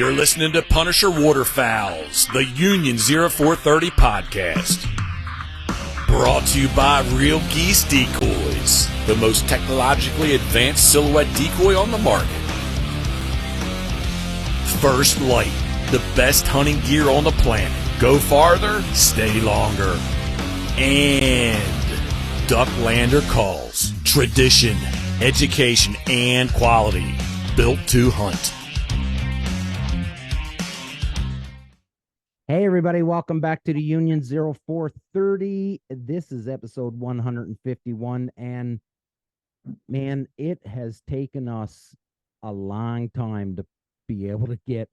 You're listening to Punisher Waterfowls, the Union 0430 podcast. Brought to you by Real Geese Decoys, the most technologically advanced silhouette decoy on the market. First Light, the best hunting gear on the planet. Go farther, stay longer. And Ducklander Calls, tradition, education, and quality. Built to hunt. Hey everybody, welcome back to the Union 0430. This is episode 151, and man, it has taken us a long time to be able to get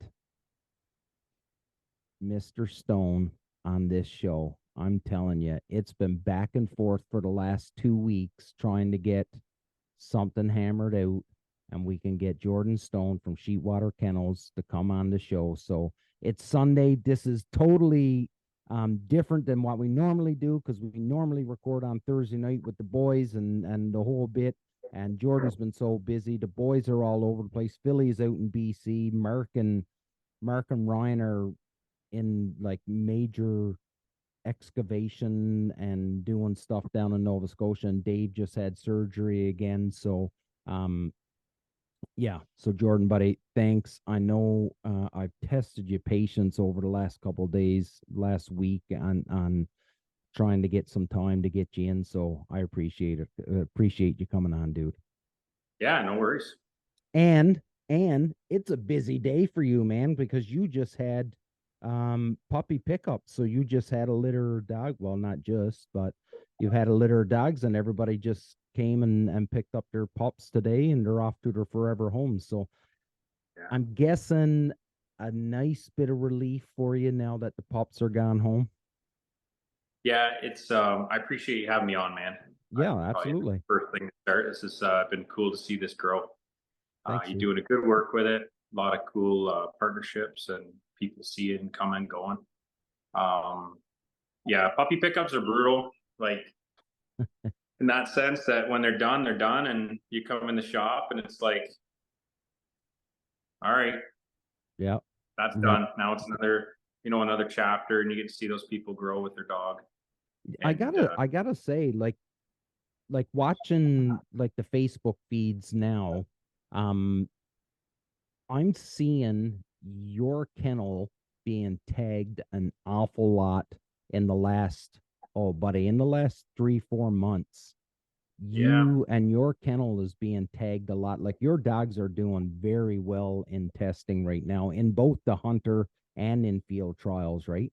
Mr. Stone on this show. I'm telling you, it's been back and forth for the last 2 weeks trying to get something hammered out, and we can get Jordan Stone from Sheetwater Kennels to come on the show. So it's Sunday. This is totally different than what we normally do, because we normally record on Thursday night with the boys and the whole bit. And Jordan's been so busy. The boys are all over the place. Philly's out in BC. Mark and Ryan are in like major excavation and doing stuff down in Nova Scotia. And Dave just had surgery again. So yeah. So Jordan, buddy, thanks. I know I've tested your patience over the last couple of days, last week on trying to get some time to get you in. So I appreciate it. Appreciate you coming on, dude. Yeah, no worries. And it's a busy day for you, man, because you just had puppy pickup. So you just had a litter of dog. Well, not just, but you've had a litter of dogs, and everybody just came and picked up their pups today, and they're off to their forever homes. So yeah. I'm guessing a nice bit of relief for you now that the pups are gone home. Yeah, it's I appreciate you having me on, man. Yeah, absolutely. First thing to start, this has been cool to see this grow. You're doing a good work with it. A lot of cool partnerships and people see it and come and going. Yeah, puppy pickups are brutal. Like in that sense that when they're done, and you come in the shop and it's like, all right, yeah, that's done. Now it's another chapter, and you get to see those people grow with their dog. And, I gotta say, like watching like the Facebook feeds now, I'm seeing your kennel being tagged an awful lot in the last 3-4 months. You and your kennel is being tagged a lot. Like your dogs are doing very well in testing right now in both the hunter and in field trials, right?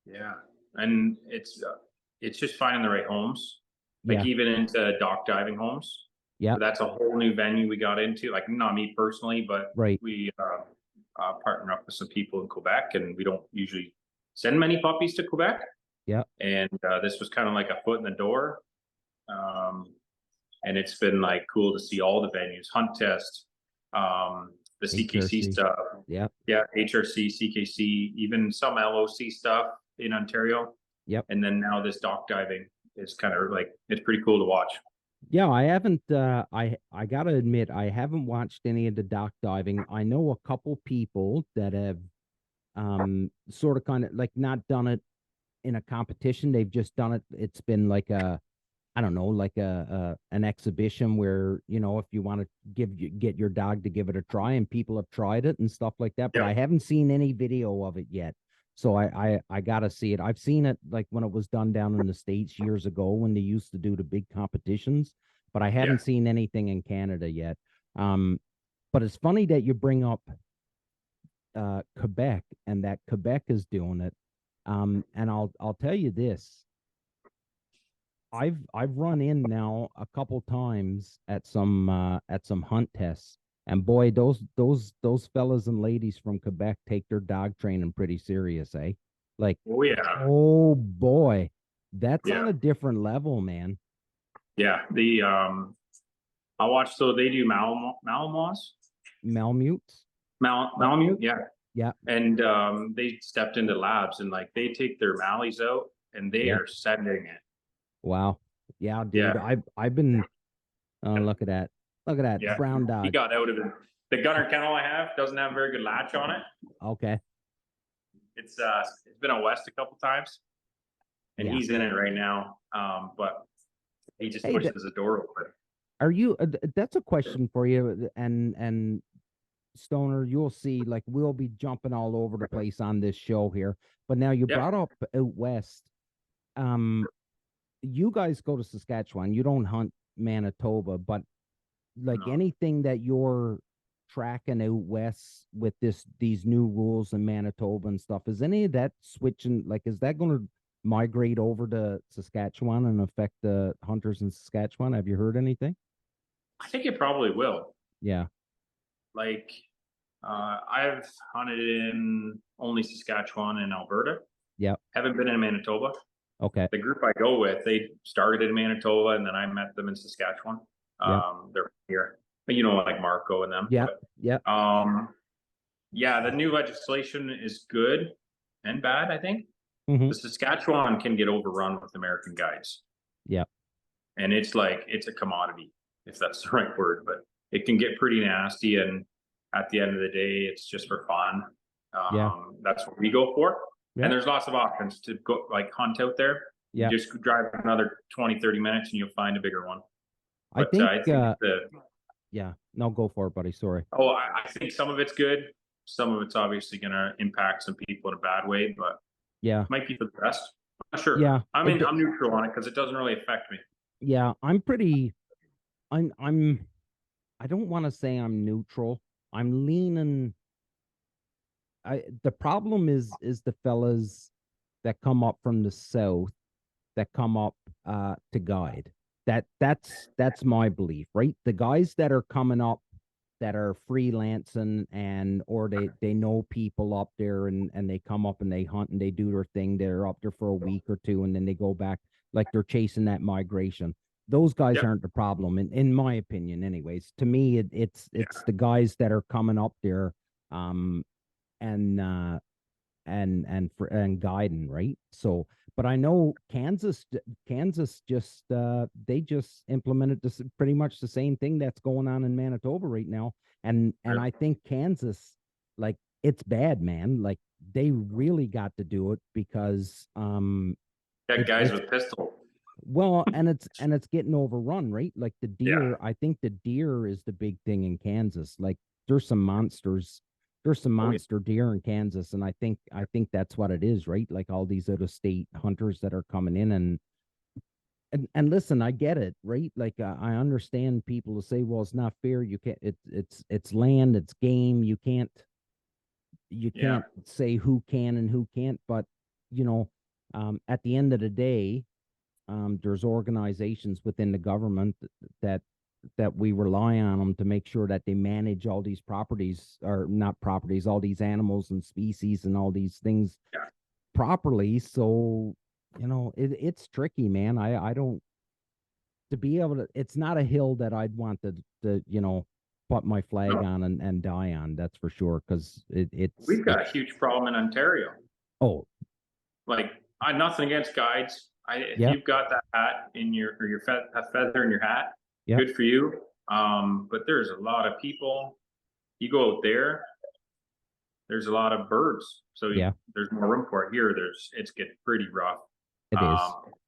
Yeah. And it's just finding the right homes, like even into dock diving homes. Yeah. So that's a whole new venue we got into, like not me personally, but we partner up with some people in Quebec, and we don't usually send many puppies to Quebec. Yeah. And this was kind of like a foot in the door. And it's been like cool to see all the venues, Hunt Test, the CKC stuff. Yeah. Yeah. HRC, CKC, even some LOC stuff in Ontario. Yep. And then now this dock diving is kind of like, it's pretty cool to watch. Yeah, I haven't I gotta admit, I haven't watched any of the dock diving. I know a couple people that have sort of kind of like not done it in a competition. They've just done it. It's been like an exhibition where, you know, if you want to get your dog to give it a try, and people have tried it and stuff like that, but I haven't seen any video of it yet. So I gotta see it. I've seen it like when it was done down in the States years ago when they used to do the big competitions, but I haven't seen anything in Canada yet. But it's funny that you bring up Quebec, and that Quebec is doing it. And I'll tell you this. I've run in now a couple times at some hunt tests. And boy, those fellas and ladies from Quebec take their dog training pretty serious, eh? Like, oh boy, that's on a different level, man. Yeah, I watched. So they do Malamute, yeah. And they stepped into labs, and like they take their mallies out, and they are sending it. Wow, yeah, dude. I've been. Look at that. Brown dog. He got out of it. The gunner kennel I have doesn't have a very good latch on it. Okay. It's been out west a couple times, and Yeah. he's in it right now. But he just Hey, pushes the door open. Are you? That's a question for you, and Stoner. You'll see. Like we'll be jumping all over the place on this show here. But now you Yep. brought up out west. You guys go to Saskatchewan. You don't hunt Manitoba, but like No. anything that you're tracking out west with these new rules in Manitoba and stuff, is any of that switching? Like, is that going to migrate over to Saskatchewan and affect the hunters in Saskatchewan? Have you heard anything? I think it probably will. Yeah. Like, I've hunted in only Saskatchewan and Alberta. Yep. Haven't been in Manitoba. Okay. The group I go with, they started in Manitoba, and then I met them in Saskatchewan. Yep. They're here, but like Marco and them. Yeah. But, Yeah. yeah, the new legislation is good and bad, I think. Mm-hmm. The Saskatchewan can get overrun with American guides. Yeah. And it's a commodity, if that's the right word, but it can get pretty nasty. And at the end of the day, it's just for fun. Yeah. That's what we go for. Yeah. And there's lots of options to go hunt out there. Yeah. You just drive another 20, 30 minutes and you'll find a bigger one. But I think yeah, no, go for it, buddy. Sorry. I think some of it's good. Some of it's obviously going to impact some people in a bad way, but yeah, it might be for the best. I'm not sure. Yeah. I'm neutral on it because it doesn't really affect me. Yeah, I don't want to say I'm neutral. I'm leaning. The problem is the fellas that come up from the south that come up to guide. That's my belief, right? The guys that are coming up that are freelancing or they know people up there and they come up and they hunt and they do their thing. They're up there for a week or two and then they go back like they're chasing that migration. Those guys aren't the problem, in my opinion, anyways. To me, it's the guys that are coming up there, and guiding, right? So, but I know Kansas just they just implemented this pretty much the same thing that's going on in Manitoba right now, and I think Kansas, like, it's bad, man. Like they really got to do it because Guys with pistols. well, and it's getting overrun, right? Like the deer, I think the deer is the big thing in Kansas. Like there's some monsters. There's some monster deer in Kansas, and I think that's what it is, right? Like all these out of state hunters that are coming in and listen, I get it, right? Like I understand people to say, well, it's not fair. You can't. It's land, it's game. You can't say who can and who can't. But at the end of the day, there's organizations within the government that we rely on them to make sure that they manage all these properties, or not properties, all these animals and species and all these things properly. So, it's tricky, man. I don't, to be able to, it's not a hill that I'd want to put my flag on and die on. That's for sure. Cause we've got a huge problem in Ontario. Oh, like I'm nothing against guides. If you've got that hat in your feather in your hat, good for you. But there's a lot of people. You go out there, there's a lot of birds, so there's more room for it. Here, it's getting pretty rough. It is.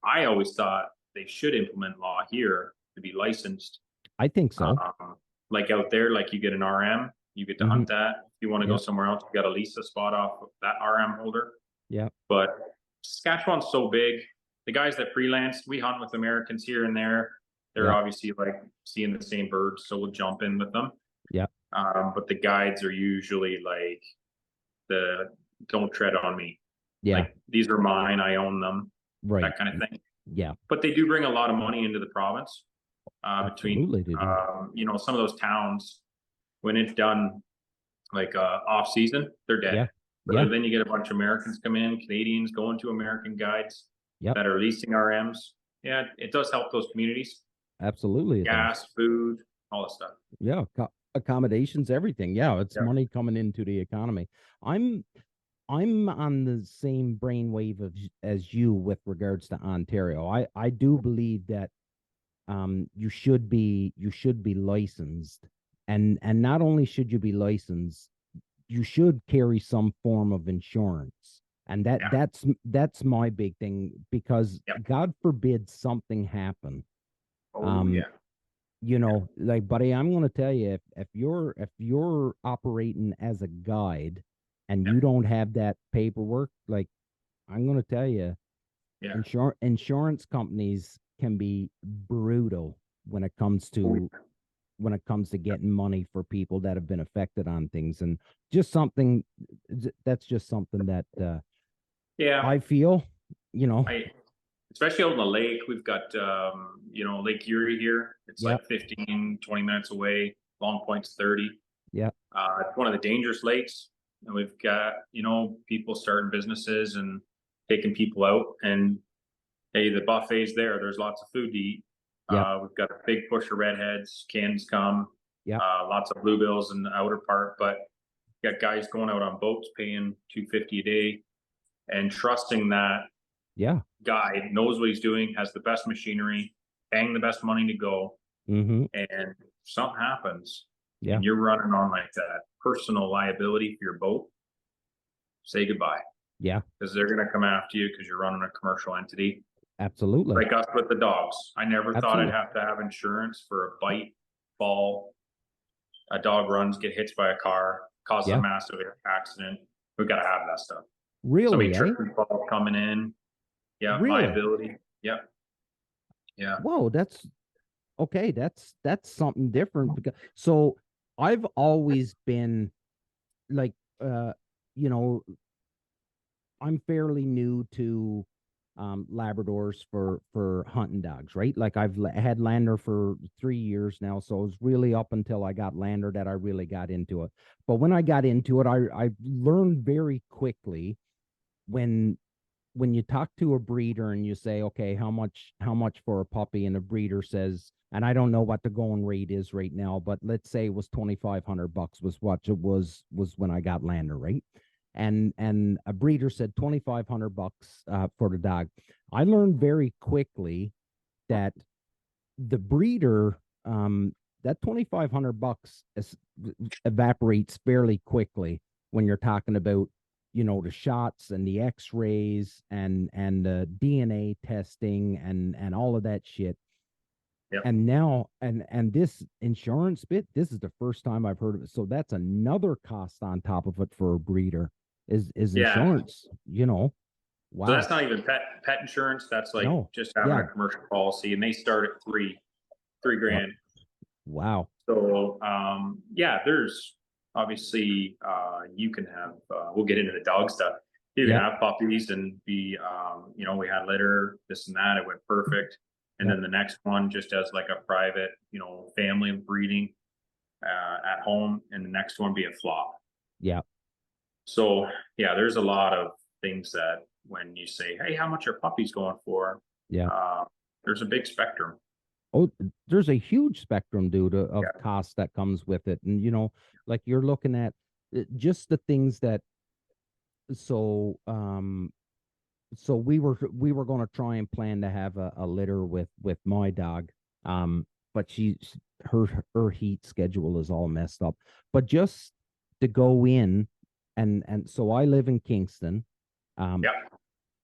I always thought they should implement law here to be licensed. I think so. Like out there, like you get an RM, you get to hunt that. If you want to go somewhere else, you got to lease a spot off of that RM holder. Yeah. But Saskatchewan's so big. The guys that freelance, we hunt with Americans here and there. They're obviously like seeing the same birds, so we'll jump in with them. Yeah. But the guides are usually like don't tread on me. Yeah. Like these are mine, I own them. Right. That kind of thing. Yeah. But they do bring a lot of money into the province. Between some of those towns, when it's done like off season, they're dead. Yeah. Then you get a bunch of Americans come in, Canadians going to American guides that are leasing RMs. Yeah, it does help those communities. Absolutely. Gas, food, all that stuff. Yeah, accommodations, everything. Yeah, it's money coming into the economy. I'm on the same brainwave as you with regards to Ontario. I do believe that you should be licensed And not only should you be licensed, you should carry some form of insurance. And that's my big thing, because God forbid something happen. You know, like, buddy, I'm going to tell you, if you're operating as a guide and you don't have that paperwork, like, I'm going to tell you, insurance companies can be brutal when it comes to getting money for people that have been affected on things. And just something that's just something that I feel, you know, especially out on the lake. We've got, you know, Lake Erie here. It's like 15, 20 minutes away. Long Point's 30. Yeah. It's one of the dangerous lakes. And we've got, you know, people starting businesses and taking people out. And hey, the buffet's there. There's lots of food to eat. We've got a big push of redheads. Cans come. Lots of bluebills in the outer part. But you got guys going out on boats paying $250 a day and trusting that guide knows what he's doing, has the best machinery, paying the best money to go, and if something happens, and you're running on like that personal liability for your boat, say goodbye. Because they're going to come after you because you're running a commercial entity. Absolutely. Like us with the dogs. I never thought I'd have to have insurance for a bite, fall, a dog runs, get hit by a car, causes a massive accident. We've got to have that stuff. Really? Somebody trip and fall coming in. Liability. Yeah. Whoa, that's okay. That's something different. Because so I've always been like, you know, I'm fairly new to Labradors for hunting dogs, right? Like I've had Lander for 3 years now, so it was really up until I got Lander that I really got into it. But when I got into it, I learned very quickly when you talk to a breeder and you say, okay, how much for a puppy, and a breeder says, and I don't know what the going rate is right now, but let's say it was $2,500 was what it was when I got Lander, right? And a breeder said $2,500 for the dog. I learned very quickly that the breeder, that $2,500 evaporates fairly quickly when you're talking about, you know, the shots and the x-rays and the DNA testing and all of that shit. And now, and this insurance bit, this is the first time I've heard of it. So that's another cost on top of it for a breeder is insurance, you know. Wow. So that's not even pet insurance. That's like just having a commercial policy, and they start at $3,000. Wow. So, there's obviously, you can have, we'll get into the dog stuff. You can have puppies and be, you know, we had litter, this and that. It went perfect. And then the next one just as like a private, you know, family breeding at home, and the next one be a flop. So there's a lot of things that when you say, hey, how much are puppies going for? There's a big spectrum. Oh, there's a huge spectrum, dude, of cost that comes with it. And, you know, like you're looking at just the things that, so we were going to try and plan to have a litter with my dog. But her heat schedule is all messed up, but just to go in and so I live in Kingston.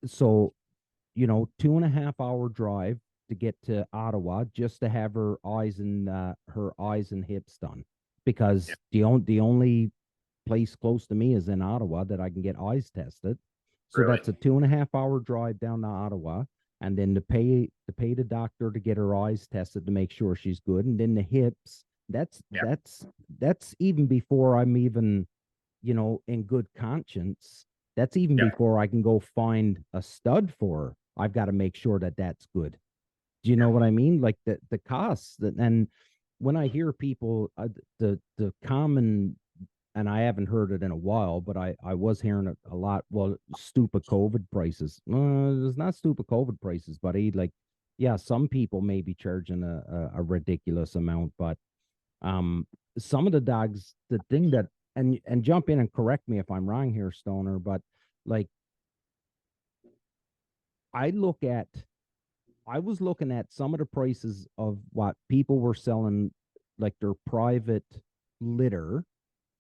So, you know, 2.5 hour drive to get to Ottawa just to have her eyes and hips done, because the only place close to me is in Ottawa that I can get eyes tested. So that's a 2.5 hour drive down to Ottawa, and then to pay the doctor to get her eyes tested to make sure she's good, and then the hips. That's even before I'm even, you know, in good conscience. That's even before I can go find a stud for her. I've got to make sure that that's good. Do you know what I mean? Like the costs and when I hear people, the common, and I haven't heard it in a while, but I was hearing it a lot. Well, stupid COVID prices. It's not stupid COVID prices, buddy. Like, some people may be charging a ridiculous amount, but some of the dogs, the thing that, and jump in and correct me if I'm wrong here, Stoner, but like I was looking at some of the prices of what people were selling, like their private litter,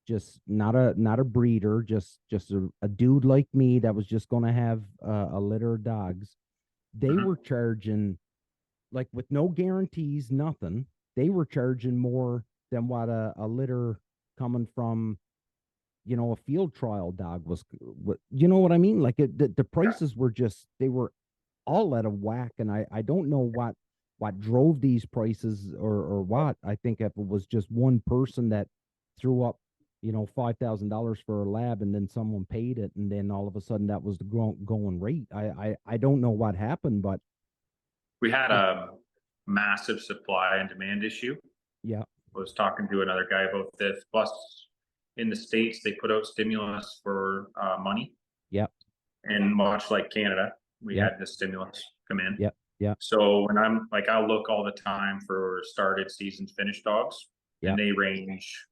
just not a breeder, just a dude like me that was just going to have a litter of dogs. They were charging, like, with no guarantees, nothing. They were charging more than what a litter coming from, a field trial dog was. You know what I mean? Like, the prices were just, they were all out of whack. And I don't know what drove these prices, or what. I think if it was just one person that threw up, $5,000 for a lab, and then someone paid it, and then all of a sudden that was the going rate. I don't know what happened, but we had a massive supply and demand issue. yeah. I was talking to another guy about this. Plus, in the States, they put out stimulus for money. Yep. And much like Canada, we Yep. had the stimulus come in. Yep. Yep. So when I'm like, I'll look all the time for started season finished dogs, Yep. and they range,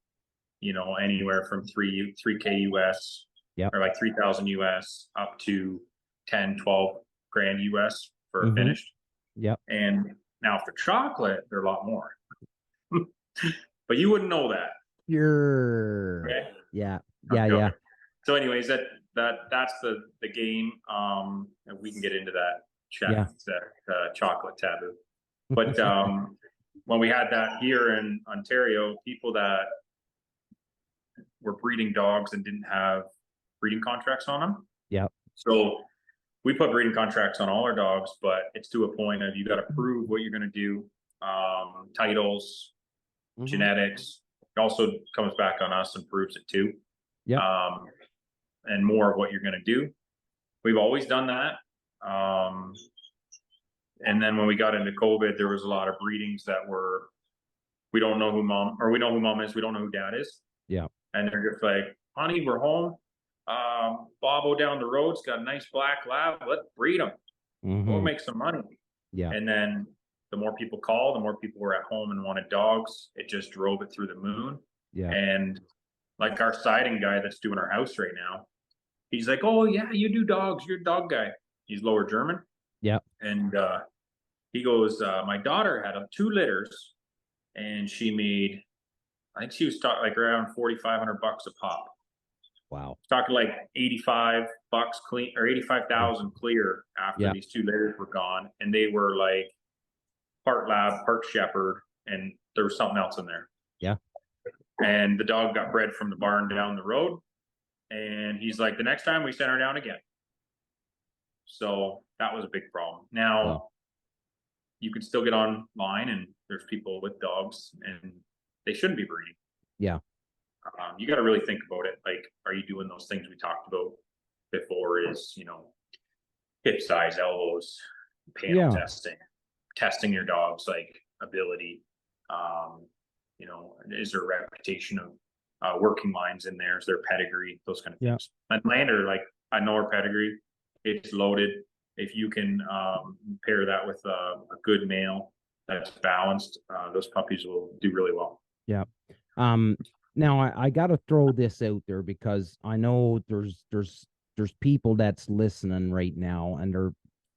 anywhere from 3K US, Yep. or like 3,000 US up to 10, 12 grand US for finished. Yep. And now for chocolate, they're a lot more. But you wouldn't know that. Okay. Yeah. So anyways, that's the game. And we can get into that chocolate taboo. But when we had that here in Ontario, people that were breeding dogs and didn't have breeding contracts on them. Yeah. So we put breeding contracts on all our dogs, but it's to a point of, you got to prove what you're going to do. Titles, genetics. It also comes back on us and proves it too. Yeah. And more of what you're going to do. We've always done that. And then when we got into COVID, there was a lot of breedings that were, we don't know who mom, or we know who mom is, we don't know who dad is. Yeah. And they're just like, honey, we're home. Bobo down the road's got a nice black lab. Let's breed him. We'll make some money. Yeah. And then the more people called, the more people were at home and wanted dogs. It just drove it through the moon. Yeah. And like our siding guy that's doing our house right now, he's like, oh yeah, you do dogs. You're a dog guy. He's Lower German. Yeah. And he goes, my daughter had 2 litters, and she made, I think she was talking like around $4,500 a pop. Wow. Talking like $85 clean, or 85,000 clear after these 2 litters were gone. And they were like part lab, part shepherd, and there was something else in there. Yeah. And the dog got bred from the barn down the road. And he's like, the next time we sent her down again. So that was a big problem. Now, you can still get online, and there's people with dogs, and they shouldn't be breeding. Yeah. You got to really think about it. Like, are you doing those things we talked about before? Is, hip size, elbows, panel testing your dog's like ability. Is there a reputation of working lines in there? Is there pedigree? Those kind of things. And Lander, like, I know her pedigree. It's loaded. If you can pair that with a good male that's balanced, those puppies will do really well. Yeah. Now I got to throw this out there, because I know there's people that's listening right now, and they're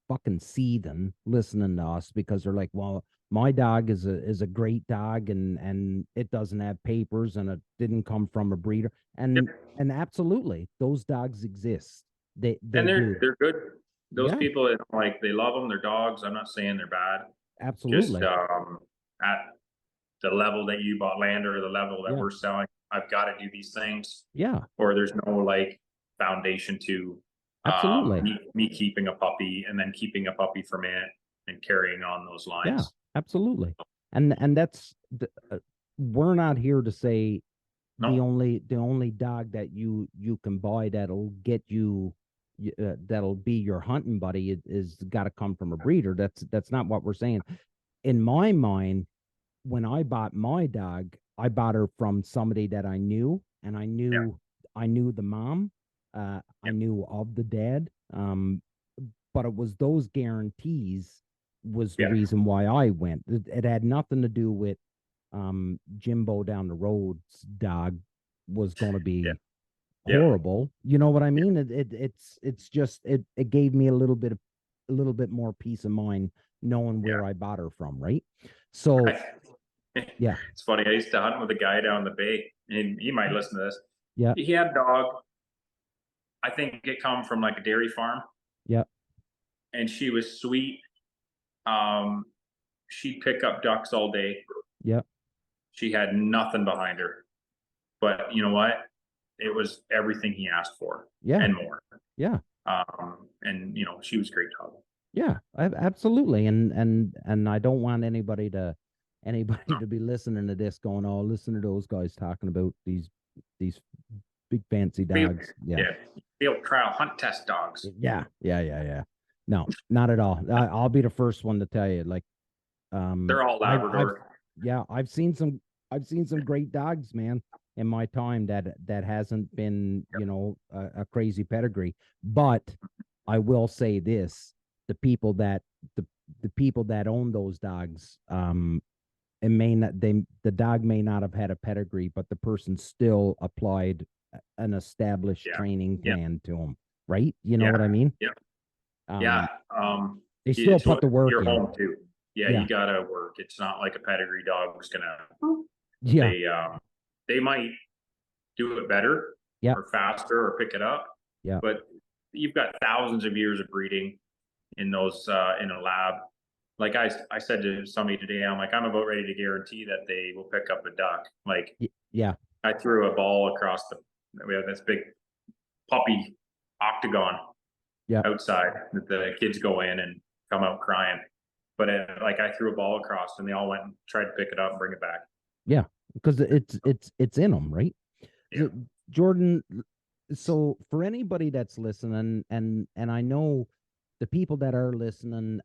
fucking seething listening to us, because they're like, well, my dog is a great dog, and it doesn't have papers, and it didn't come from a breeder. And absolutely, those dogs exist. They're good. Those people that like, they love them, they're dogs. I'm not saying they're bad. Absolutely. Just at the level that you bought Lander, or the level that we're selling, I've got to do these things. Yeah. Or there's no like foundation to me keeping a puppy, and then keeping a puppy from it, and carrying on those lines. Yeah, absolutely. And that's we're not here to say the only dog that you can buy that'll get you, that'll be your hunting buddy is got to come from a breeder. That's not what we're saying. In my mind, when I bought my dog, I bought her from somebody that I knew, and I knew the mom, I knew of the dad, but it was those guarantees was the reason why I went. It had nothing to do with Jimbo down the road's dog was going to be horrible. You know what I mean? It's just it gave me a little bit more peace of mind knowing where I bought her from, right? So Yeah. It's funny. I used to hunt with a guy down the bay, and he might listen to this. Yeah. He had a dog. I think it come from like a dairy farm. Yeah. And she was sweet. She'd pick up ducks all day. Yeah. She had nothing behind her. But you know what? It was everything he asked for. Yeah. And more. Yeah. And she was a great dog. Yeah, absolutely. And I don't want anybody to be listening to this going, oh, listen to those guys talking about these big fancy dogs. Yeah. Field trial hunt test dogs. Yeah. No, not at all. I'll be the first one to tell you, like, they're all Labrador. I've seen some great dogs, man, in my time that hasn't been, a crazy pedigree. But I will say this, the people that own those dogs, it may not, the dog may not have had a pedigree, but the person still applied an established training plan to them, right? You know what I mean? Yeah. They still put the work in. Your home too. Yeah, you gotta work. It's not like a pedigree dog is gonna. They might do it better, or faster, or pick it up. Yeah. But you've got thousands of years of breeding in those in a lab. Like I said to somebody today, I'm like, I'm about ready to guarantee that they will pick up a duck. Like, I threw a ball across we have this big puppy octagon outside that the kids go in and come out crying. But I threw a ball across and they all went and tried to pick it up and bring it back. Yeah, because it's in them, right? Yeah. Jordan, so for anybody that's listening, and I know the people that are listening,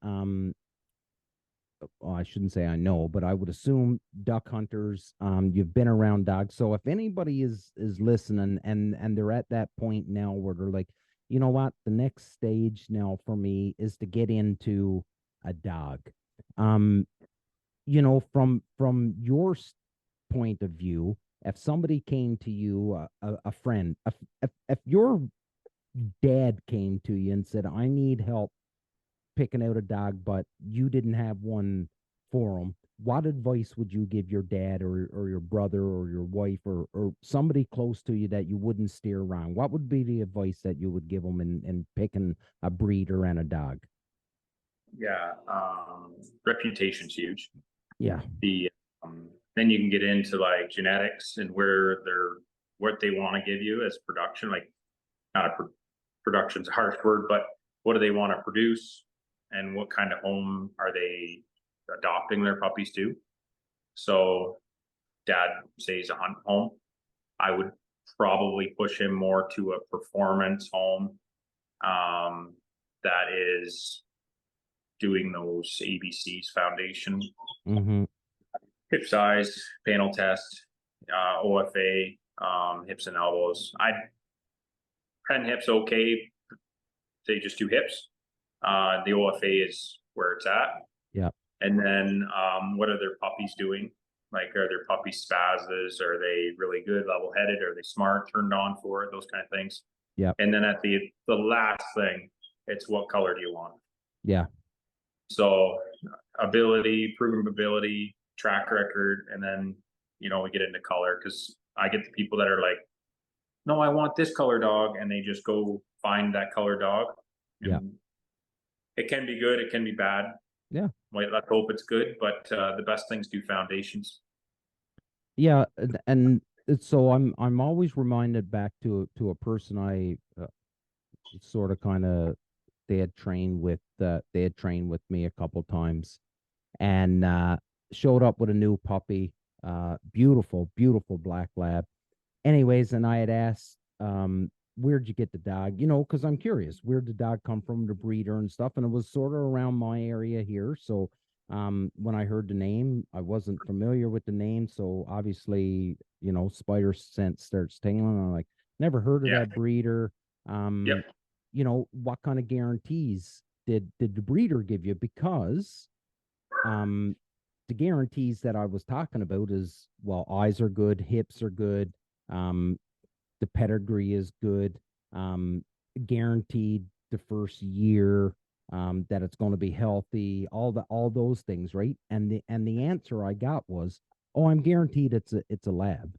well, I shouldn't say I know, but I would assume duck hunters, you've been around dogs. So if anybody is listening and they're at that point now where they're like, you know what, the next stage now for me is to get into a dog. From your point of view, if somebody came to you, a friend, if your dad came to you and said, I need help picking out a dog, but you didn't have one for him, what advice would you give your dad or your brother or your wife or somebody close to you that you wouldn't steer wrong? What would be the advice that you would give them in picking a breeder and a dog? Yeah. Reputation's huge. Yeah. Then you can get into like genetics and what they want to give you as production. Like, not production's a harsh word, but what do they want to produce, and what kind of home are they adopting their puppies to? So, dad says a hunt home. I would probably push him more to a performance home that is doing those ABCs foundation. Mm-hmm. Hip size, panel test, OFA, hips and elbows. I'd 10 hips okay. They just do hips. The OFA is where it's at. Yeah. And then what are their puppies doing? Like, are their puppies spazzes? Are they really good, level-headed? Are they smart, turned on for it? Those kind of things. Yeah. And then at the last thing, it's what color do you want? Yeah. So ability, proven ability, track record, and then we get into color, because I get the people that are like, no, I want this color dog, and they just go find that color dog. Yeah. It can be good, it can be bad. Yeah. Let's hope it's good, but the best things do foundations. Yeah, and so I'm always reminded back to a person I sort of kind of they had trained with me a couple times, and showed up with a new puppy, beautiful black lab. Anyways, and I had asked, where'd you get the dog? Because I'm curious, where'd the dog come from, the breeder and stuff, and it was sort of around my area here. So when I heard the name, I wasn't familiar with the name, so obviously, spider sense starts tingling. I'm like, never heard of that breeder. What kind of guarantees did the breeder give you? Because the guarantees that I was talking about is, well, eyes are good, hips are good, the pedigree is good, guaranteed the first year, that it's going to be healthy, all those things, right? And the answer I got was, oh, I'm guaranteed it's a lab.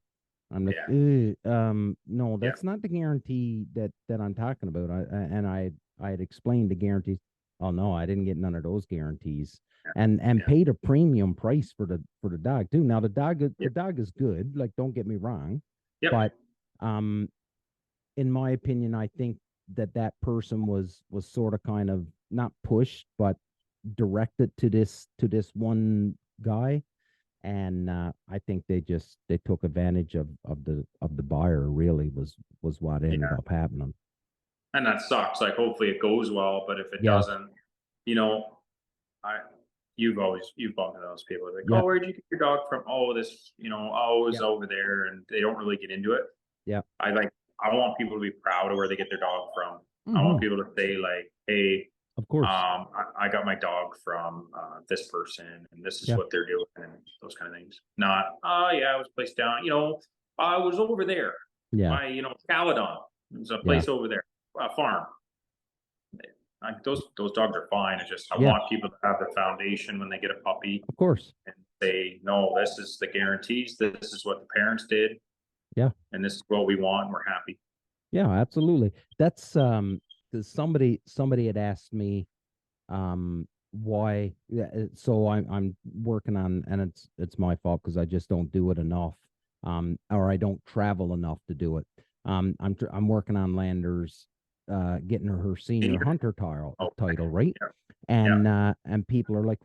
I'm like, no, that's not the guarantee that I'm talking about. I had explained the guarantees. Oh no, I didn't get none of those guarantees, and paid a premium price for the dog too. Now the dog is good. Like, don't get me wrong, but in my opinion, I think that person was sort of kind of not pushed, but directed to this one guy, and I think they took advantage of the buyer. Really was what ended up happening. And that sucks. Like, hopefully it goes well, but if it doesn't, you know, you've bumped into those people like, oh, where'd you get your dog from? Oh, this, you know, oh, it was over there, and they don't really get into it. I want people to be proud of where they get their dog from. I want people to say, like, hey, of course, I got my dog from this person, and this is what they're doing, and those kind of things. Not, oh yeah, I was placed down. You know, I was over there. By, you know, Caledon. There's a place over there, a farm. Those dogs are fine. It's just I want people to have the foundation when they get a puppy, of course, and say, no, this is the guarantees. This is what the parents did. And this is what we want. And we're happy. Yeah, absolutely. That's somebody had asked me why. So I'm working on, and it's my fault because I just don't do it enough, or I don't travel enough to do it. I'm working on Lander's getting her senior hunter title, right? And people are like,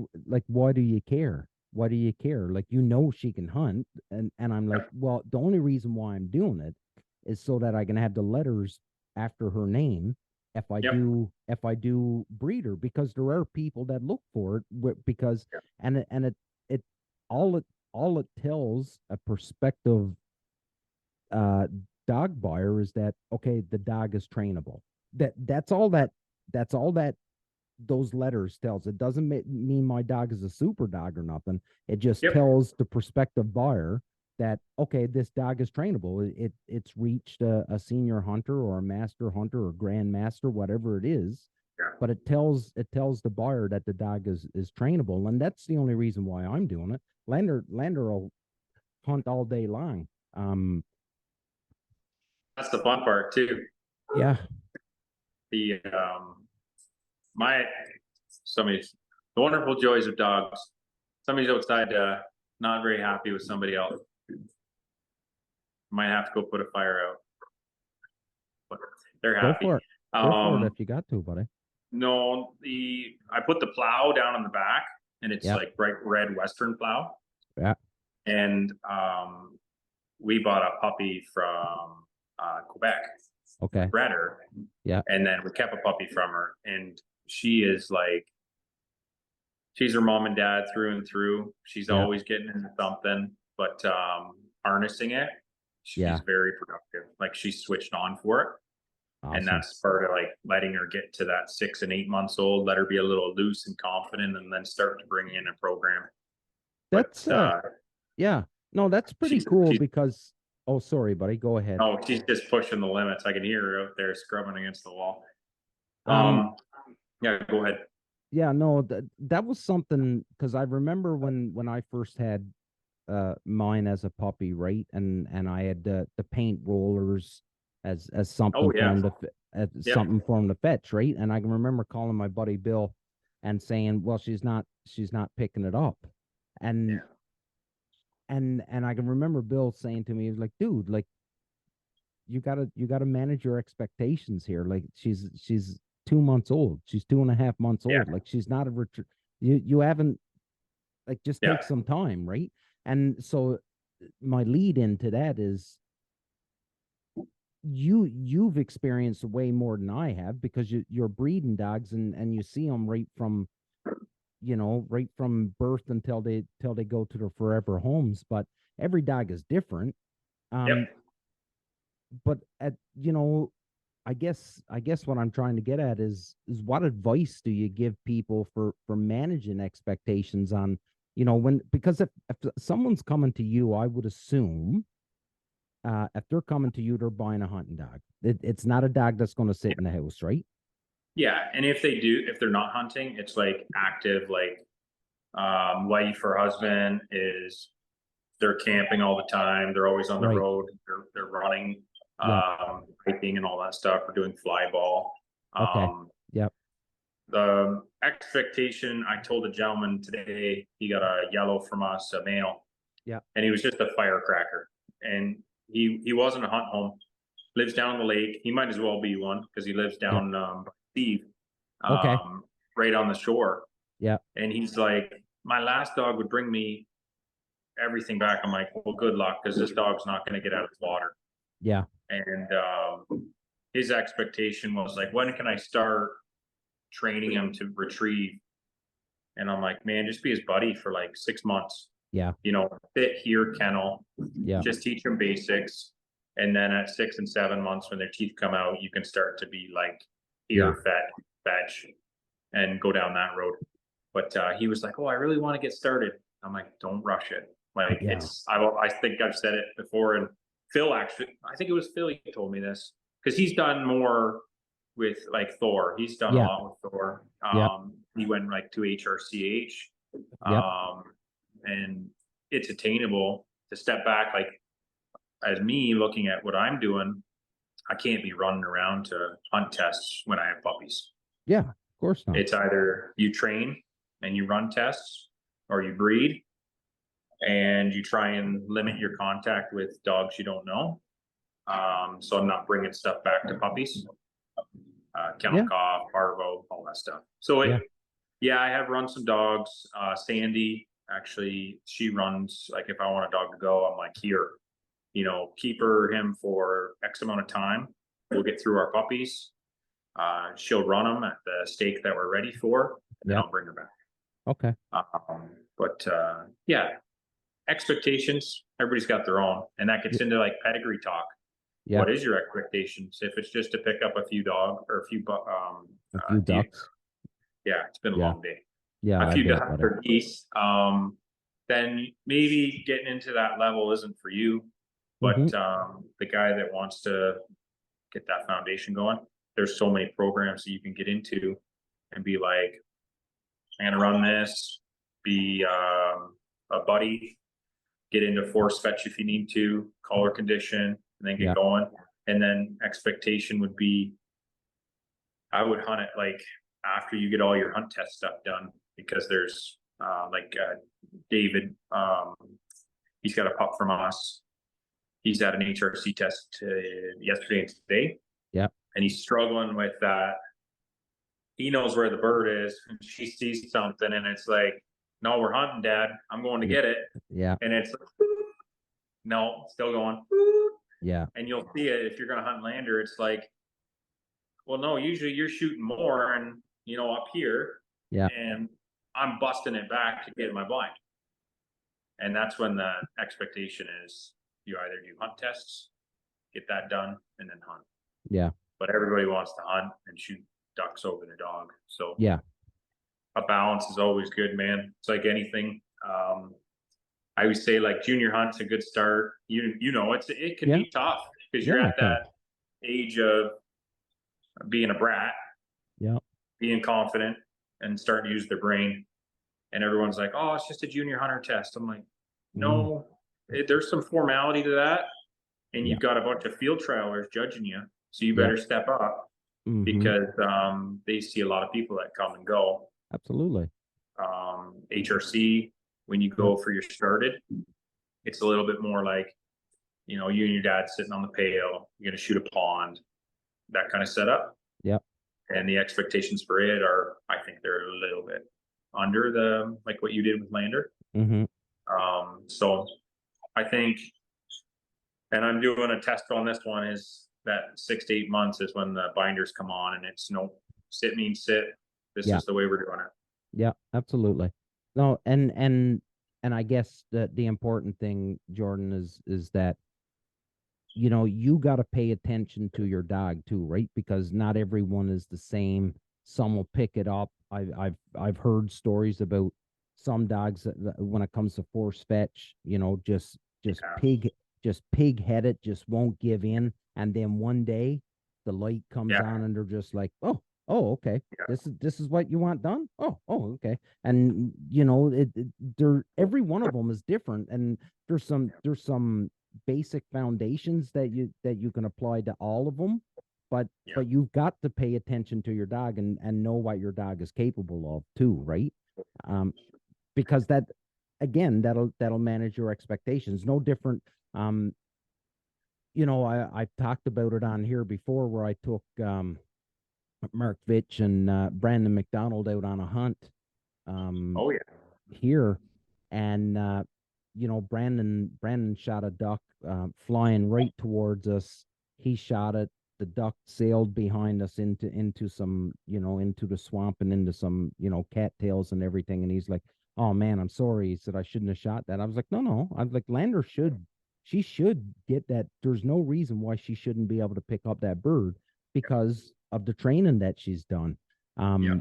why do you care? Why do you care? Like, you know, she can hunt. And I'm like, well, the only reason why I'm doing it is so that I can have the letters after her name if I do breeder, because there are people that look for it because and it all it tells a prospective dog buyer is that, okay, the dog is trainable. That's all that those letters tells. It doesn't mean my dog is a super dog or nothing. It just tells the prospective buyer that, okay, this dog is trainable. It's reached a senior hunter or a master hunter or grandmaster, whatever it is. But it tells the buyer that the dog is trainable, and that's the only reason why I'm doing it. Lander will hunt all day long. That's the fun part too. Yeah. The the wonderful joys of dogs. Somebody's outside not very happy with somebody else. Might have to go put a fire out. But they're happy. Go for it if you got to, buddy. No, I put the plow down in the back, and it's like bright red Western plow. Yeah. And we bought a puppy from Quebec. Okay. Bred her. Yeah. And then we kept a puppy from her, and she is like, she's her mom and dad through and through. She's always getting into something, but harnessing it, she's very productive. Like, she's switched on for it. Awesome. And that's part of, like, letting her get to that 6 and 8 months old, let her be a little loose and confident, and then start to bring in a program. That's no, that's pretty cool because, oh, sorry, buddy, go ahead. Oh, she's just pushing the limits. I can hear her out there scrubbing against the wall. Yeah, go ahead. Yeah, no, that was something, because I remember when I first had mine as a puppy, right? And I had the paint rollers as something something for him to fetch, right? And I can remember calling my buddy Bill and saying, well, she's not picking it up. And I can remember Bill saying to me, he was like, dude, like, you gotta manage your expectations here. Like, she's 2 months old. She's 2.5 months old. Like, she's not you haven't, like, just take some time, right? And so my lead into that is you've experienced way more than I have, because you're breeding dogs and you see them right from birth until they go to their forever homes. But every dog is different. But I guess what I'm trying to get at is what advice do you give people for managing expectations on, because if someone's coming to you, I would assume if they're coming to you, they're buying a hunting dog. It's not a dog that's going to sit in the house, right? Yeah, and if they're not hunting, it's like active, like wife or husband is they're camping all the time. They're always on the Right. road. They're running, Yeah. hiking and all that stuff. We're doing fly ball. Okay. Yep. The expectation, I told a gentleman today, he got a yellow from us, a male. Yeah. And he was just a firecracker. And he wasn't a hunt home. Lives down the lake. He might as well be one because he lives down Steve, Okay. right on the shore. Yeah. And he's like, my last dog would bring me everything back. I'm like, well, good luck, because this dog's not going to get out of the water. Yeah. And his expectation was like, when can I start training him to retrieve? And I'm like, man, just be his buddy for like 6 months. Yeah. You know, sit here, kennel. Yeah. Just teach them basics. And then at 6 and 7 months, when their teeth come out, you can start to be like, here, fetch, and go down that road. But he was like, oh, I really want to get started. I'm like, don't rush it. Like, I think I've said it before. And Phil, actually, I think it was Phil, he told me this, because he's done more with like Thor. He's done a lot with Thor. He went like to HRCH. And it's attainable to step back. Like, as me looking at what I'm doing, I can't be running around to hunt tests when I have puppies. Yeah, of course not. It's either you train and you run tests, or you breed and you try and limit your contact with dogs you don't know. So I'm not bringing stuff back to puppies, kennel cough, parvo, all that stuff. So I have run some dogs. Sandy, actually, she runs, like, if I want a dog to go, I'm like, here, you know, keep him for X amount of time. We'll get through our puppies. She'll run them at the stake that we're ready for, and then I'll bring her back. Okay. But expectations, everybody's got their own, and that gets into like pedigree talk. Yeah. What is your expectations? If it's just to pick up a few dogs or a few ducks. Yeah, it's been a long day. Yeah, a few ducks or geese. Then maybe getting into that level isn't for you. But the guy that wants to get that foundation going, there's so many programs that you can get into and be like, I'm gonna run this, be a buddy, get into force fetch if you need to, collar condition, and then get going. And then expectation would be, I would hunt it like after you get all your hunt test stuff done, because there's David, he's got a pup from us. He's had an HRC test yesterday and today. Yeah. And he's struggling with that. He knows where the bird is, and she sees something, and it's like, no, we're hunting, Dad. I'm going to get it. Yeah. And it's like, no, still going. Yeah. And you'll see it if you're going to hunt lander. It's like, well, no, usually you're shooting more and, you know, up here. Yeah. And I'm busting it back to get my blind. And that's when the expectation is, you either do hunt tests, get that done, and then hunt. Yeah. But everybody wants to hunt and shoot ducks over the dog. So yeah, a balance is always good, man. It's like anything. I always say, like, junior hunt's a good start. You know, it can be tough because you're at that age of being a brat, being confident and starting to use their brain. And everyone's like, oh, it's just a junior hunter test. I'm like, no. There's some formality to that, and you've got a bunch of field trialers judging you, so you better step up because they see a lot of people that come and go. Absolutely. HRC, when you go for your started, it's a little bit more like, you know, you and your dad sitting on the pail, you're going to shoot a pond, that kind of setup. Yep. And the expectations for it are, I think they're a little bit under the, like what you did with Lander. So I think, and I'm doing a test on this one, is that 6 to 8 months is when the binders come on, and it's no sit means sit. This is the way we're doing it. Yeah, absolutely. No, and I guess the important thing, Jordan, is that, you know, you got to pay attention to your dog too, right? Because not everyone is the same. Some will pick it up. I've heard stories about some dogs that, when it comes to force fetch, you know, just pig-headed, just won't give in. And then one day the light comes on and they're just like, oh, Oh, okay. Yeah. This is what you want done. Oh, okay. And they're every one of them is different, and there's some basic foundations that you can apply to all of them, but Yeah. you've got to pay attention to your dog and know what your dog is capable of too, right? Um, because that again that'll manage your expectations. No different. Um, I've talked about it on here before where I took Mark Vitch and Brandon McDonald out on a hunt Oh yeah. here, and Brandon shot a duck flying right towards us. He shot it. The duck sailed behind us into some into the swamp and into some cattails and everything. And he's like, "Oh man, I'm sorry." He said, "I shouldn't have shot that." I was like, "No." I was like, "Lander she should get that. There's no reason why she shouldn't be able to pick up that bird because of the training that she's done." Yeah.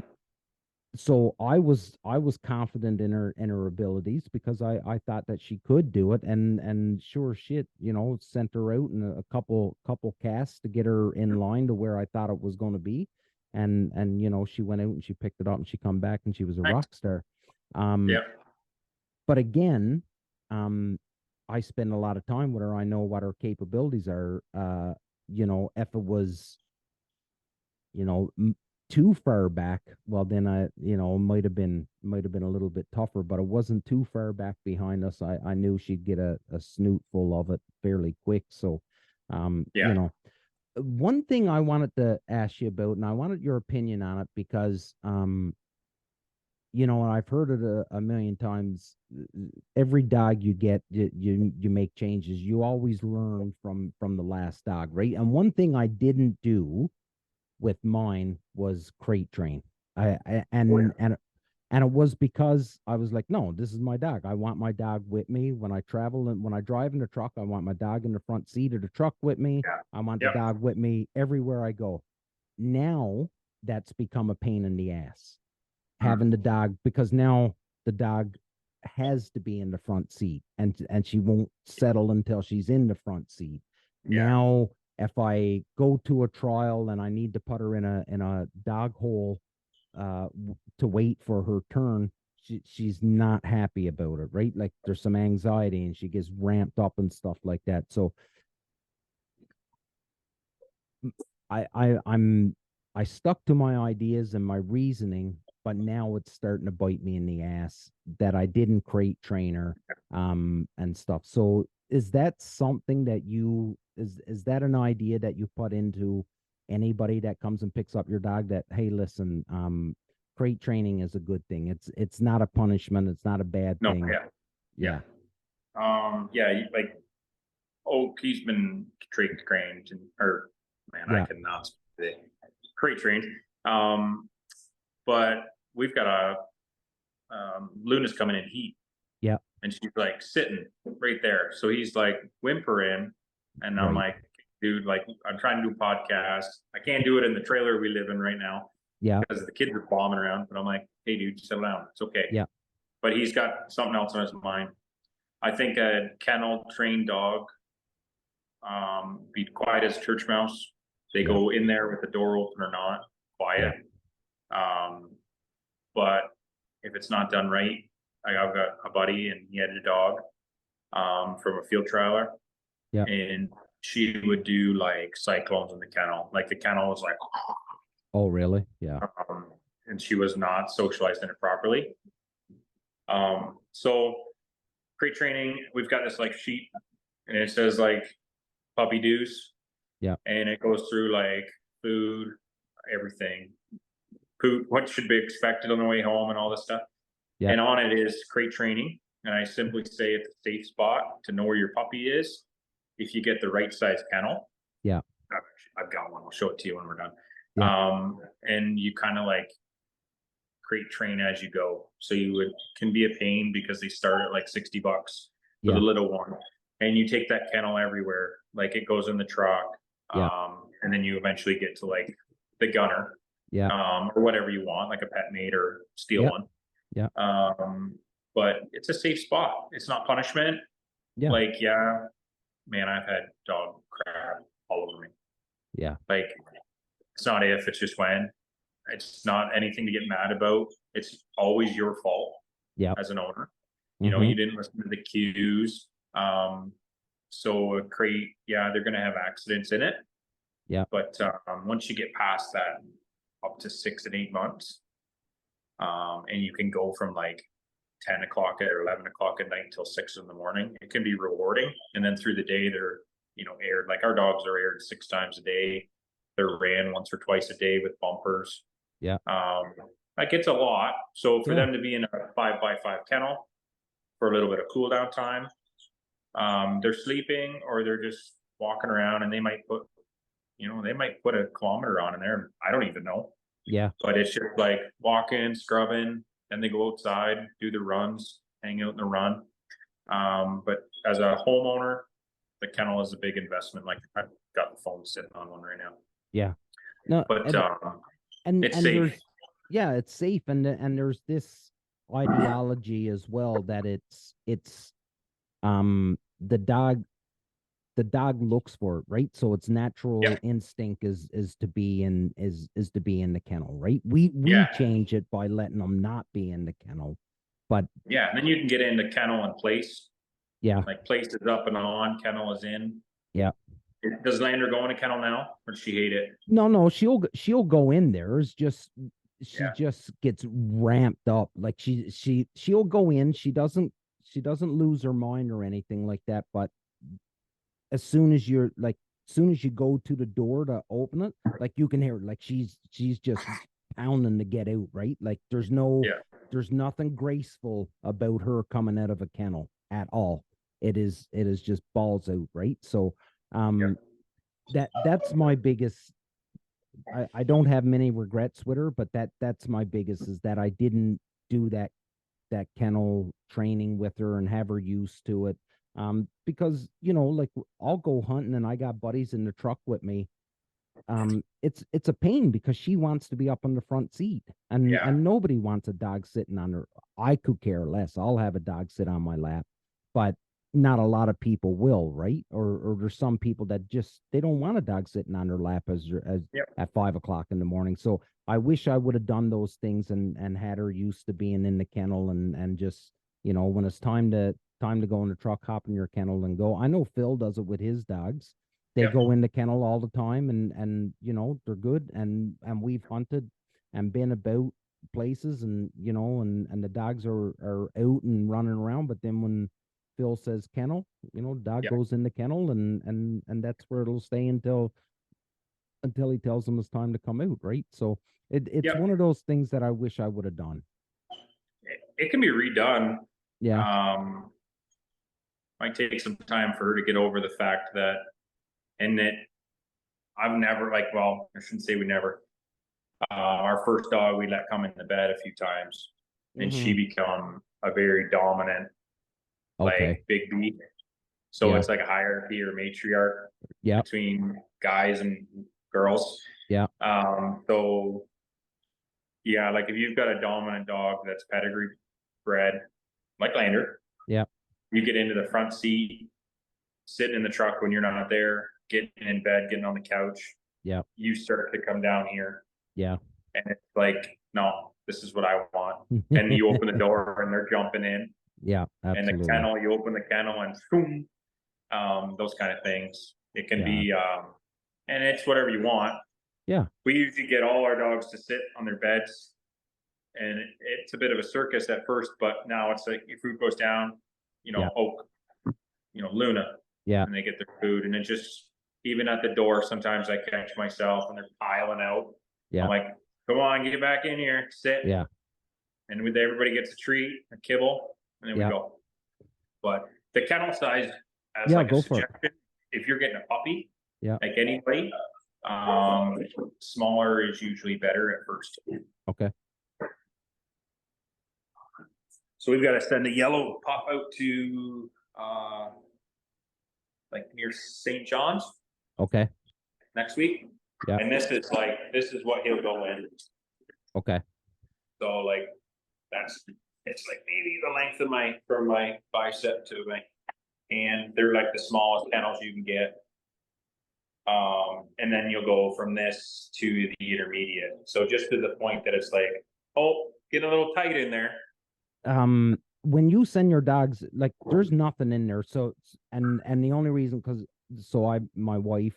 So I was confident in her abilities because I thought that she could do it, and sure shit, sent her out in a couple casts to get her in line to where I thought it was going to be, and she went out and she picked it up and she come back and she was a Nice. rock star. Um, Yeah. but again, I spend a lot of time with her. I know what her capabilities are. If it was you know too far back, well then I might have been a little bit tougher, but it wasn't too far back behind us. I knew she'd get a snoot full of it fairly quick. So Yeah. one thing I wanted to ask you about, and I wanted your opinion on it because and I've heard it a million times. Every dog you get, you make changes. You always learn from the last dog, right? And one thing I didn't do with mine was crate train. I Oh, yeah. and it was because I was like, no, this is my dog. I want my dog with me when I travel and when I drive in the truck. I want my dog in the front seat of the truck with me. Yeah. I want the Yep. dog with me everywhere I go. Now that's become a pain in the ass having the dog because now the dog has to be in the front seat and she won't settle until she's in the front seat. Yeah. Now if I go to a trial and I need to put her in a dog hole to wait for her turn, she's not happy about it, right? Like there's some anxiety and she gets ramped up and stuff like that. So I stuck to my ideas and my reasoning, but now it's starting to bite me in the ass that I didn't crate trainer and stuff. So is that something that is that an idea that you put into anybody that comes and picks up your dog that, hey, listen, crate training is a good thing. It's not a punishment, it's not a bad No. thing. Yeah. Yeah. Yeah. Like, oh, he's been crate trained or man, I Yeah. cannot speak. Crate trained. But we've got Luna's coming in heat. Yeah. And she's like sitting right there. So he's like whimpering. And I'm Right. like, dude, like I'm trying to do a podcast. I can't do it in the trailer we live in right now Yeah. because the kids are bombing around. But I'm like, hey, dude, settle down. It's okay. Yeah. But he's got something else on his mind. I think a kennel trained dog, be quiet as a church mouse. They Yeah. go in there with the door open or not, quiet. But if it's not done right, I've got a buddy and he had a dog from a field trialer. Yeah. And she would do like cyclones in the kennel. Like the kennel was like, Oh, really? Yeah. and she was not socialized in it properly. So crate training, we've got this like sheet and it says like puppy do's. Yeah. And it goes through like food, everything, poop, what should be expected on the way home and all this stuff. Yeah. And on it is crate training. And I simply say it's a safe spot to know where your puppy is. If you get the right size kennel. Yeah. I've got one. I'll show it to you when we're done. Yeah. And you kind of like crate train as you go. So can be a pain because they start at like $60 for Yeah. the little one. And you take that kennel everywhere. Like it goes in the truck. Yeah. And then you eventually get to like the gunner. Yeah. Or whatever you want, like a pet mate or steal Yeah. one. Yeah. But it's a safe spot. It's not punishment. Yeah. Like, yeah, man, I've had dog crap all over me. Yeah. Like, it's not if, it's just when. It's not anything to get mad about. It's always your fault as an owner. You know, you didn't listen to the cues. So a crate, they're going to have accidents in it. Yeah. But once you get past that, up to 6 and 8 months, and you can go from like 10 o'clock or 11 o'clock at night until 6 in the morning, it can be rewarding. And then through the day, they're, you know, aired. Like our dogs are aired 6 times a day. They're ran once or twice a day with bumpers. Yeah. Like it's a lot. So for them to be in a 5x5 kennel for a little bit of cool down time, they're sleeping or they're just walking around, and they might put a kilometer on in there. I don't even know. Yeah. But it's just like walking, scrubbing, then they go outside, do the runs, hang out in the run. But as a homeowner, the kennel is a big investment. Like I've got the phone sitting on one right now. Yeah. No, but it's and safe. It's safe, and there's this ideology as well that it's the dog looks for it, right? So its natural instinct is to be in the kennel, right? We change it by letting them not be in the kennel, but and then you can get into kennel and place. Yeah, like place is up and on, kennel is in. Yeah. Does Lander go in a kennel now, or does she hate it? No, she'll go in there. It's just she just gets ramped up. Like she'll go in. She doesn't lose her mind or anything like that. But as soon as you go to the door to open it, like you can hear it, like she's just pounding to get out, right? Like there's nothing graceful about her coming out of a kennel at all. It is just balls out, right? So that's my biggest. I don't have many regrets with her, but that's my biggest, is that I didn't do that kennel training with her and have her used to it. Because, you know, like I'll go hunting and I got buddies in the truck with me. It's a pain because she wants to be up on the front seat, and nobody wants a dog sitting on her. I could care less. I'll have a dog sit on my lap, but not a lot of people will, right? Or there's some people that just, they don't want a dog sitting on their lap as at 5 o'clock in the morning. So I wish I would have done those things and had her used to being in the kennel, and just, you know, when it's time to go in the truck, hop in your kennel and go. I know Phil does it with his dogs. They go in the kennel all the time, and you know, they're good, and we've hunted and been about places, and you know, and the dogs are out and running around. But then when Phil says kennel, you know, dog goes in the kennel, and that's where it'll stay until he tells them it's time to come out, right? So it's one of those things that I wish I would have done. It can be redone. Yeah. Might take some time for her to get over the fact that, and that I've never, like, well, I shouldn't say we never. Our first dog we let come in the bed a few times, and she become a very dominant, like big B. So it's like a hierarchy or matriarch between guys and girls. Yeah. So yeah, like if you've got a dominant dog that's pedigree bred, like Lander, you get into the front seat, sitting in the truck when you're not there, getting in bed, getting on the couch. Yeah. You start to come down here. Yeah. And it's like, no, this is what I want. And you open the door and they're jumping in. Yeah, absolutely. And the kennel, you open the kennel and boom, those kind of things. It can be, and it's whatever you want. Yeah. We usually get all our dogs to sit on their beds, and it's a bit of a circus at first, but now it's like your food goes down, you know, Oak, you know, Luna. Yeah. And they get their food, and it just, even at the door, sometimes I catch myself and they're piling out. Yeah. I'm like, come on, get back in here, sit. Yeah. And with everybody gets a treat, a kibble, and then we go. But the kennel size, as like a suggestion, if you're getting a puppy, like anybody, smaller is usually better at first. Okay. So we've got to send a yellow pup out to like near St. John's. Okay. Next week. Yeah. And this is what he'll go in. Okay. So like it's like maybe the length of from my bicep to my hand. They're like the smallest kennels you can get. And then you'll go from this to the intermediate. So just to the point that it's like, oh, get a little tight in there. When you send your dogs, like there's nothing in there. So, and the only reason, my wife